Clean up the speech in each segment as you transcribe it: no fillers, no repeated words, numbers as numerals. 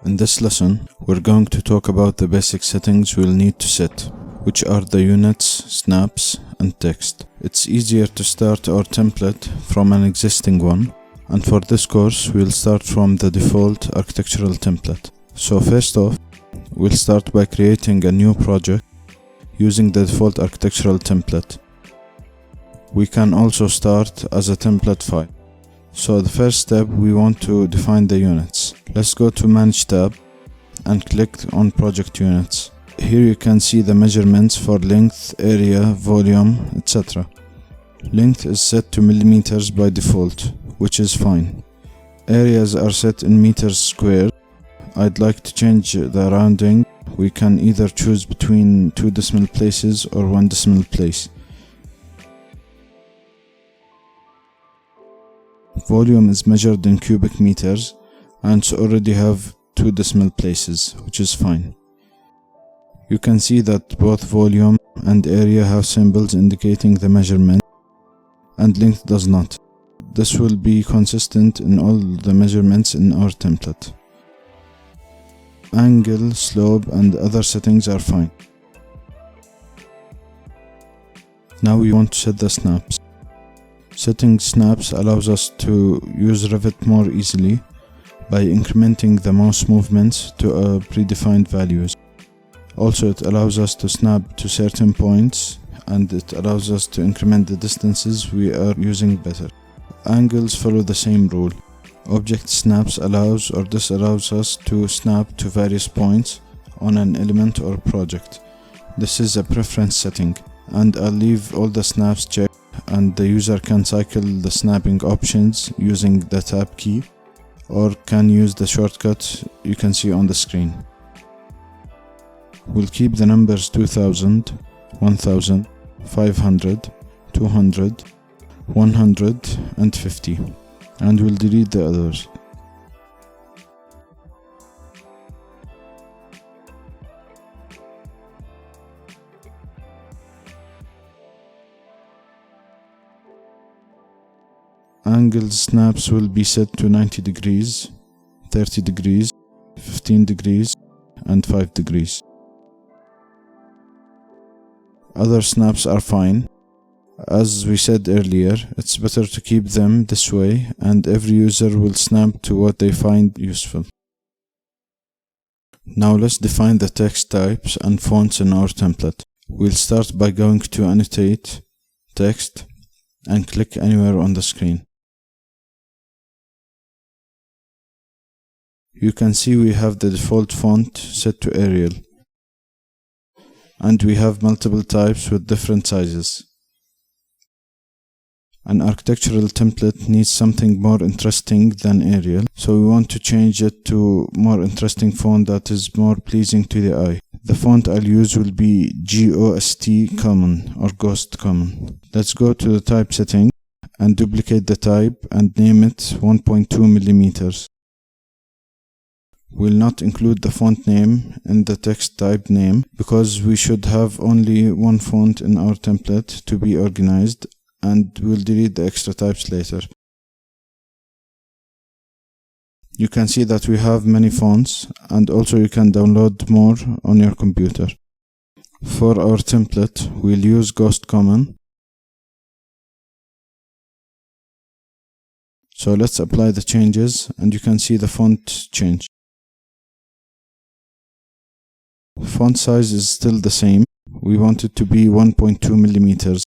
In this lesson, we're going to talk about the basic settings we'll need to set, which are the units, snaps, and text. It's easier to start our template from an existing one, and for this course, we'll start from the default architectural template. So first off, we'll start by creating a new project using the default architectural template. We can also start as a template file. So the first step, we want to define the units. Let's go to Manage tab and click on Project Units. Here you can see the measurements for length, area, volume, etc. Length is set to millimeters by default, which is fine. Areas are set in meters squared. I'd like to change the rounding. We can either choose between 2 decimal places or 1 decimal place. Volume is measured in cubic meters and so already have 2 decimal places, which is fine. You can see that both volume and area have symbols indicating the measurement, and length does not. This will be consistent in all the measurements in our template. Angle, slope, and other settings are fine. Now we want to set the snaps. Setting snaps allows us to use Revit more easily by incrementing the mouse movements to predefined values. Also, it allows us to snap to certain points, and it allows us to increment the distances we are using better. Angles follow the same rule. Object snaps allows or disallows us to snap to various points on an element or project. This is a preference setting, and I'll leave all the snaps checked, and the user can cycle the snapping options using the tab key or can use the shortcut you can see on the screen. We'll keep the numbers 2000, 1000, 500, 200, 100 and 50, and we'll delete the others. Angle snaps will be set to 90 degrees, 30 degrees, 15 degrees, and 5 degrees. Other snaps are fine. As we said earlier, it's better to keep them this way, and every user will snap to what they find useful. Now let's define the text types and fonts in our template. We'll start by going to Annotate, Text, and click anywhere on the screen. You can see we have the default font set to Arial, and we have multiple types with different sizes. An architectural template needs something more interesting than Arial, so we want to change it to more interesting font that is more pleasing to the eye. The font I'll use will be GOST Common or Ghost Common. Let's go to the type setting and duplicate the type and name it 1.2 millimeters. We'll not include the font name in the text type name because we should have only one font in our template to be organized, and we'll delete the extra types later. You can see that we have many fonts, and also you can download more on your computer. For our template, we'll use Ghost Common. So let's apply the changes, and you can see the font change. Font size is still the same. We want it to be 1.2 millimeters,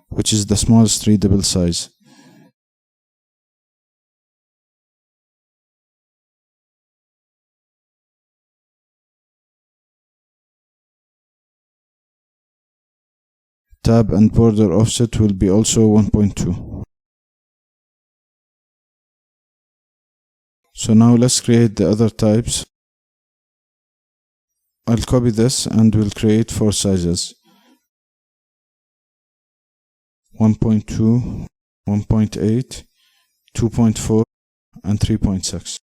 which is the smallest readable size. Tab and border offset will be also 1.2. So now let's create the other types. I'll copy this and we'll create 4 sizes: 1.2, 1.8, 2.4, and 3.6.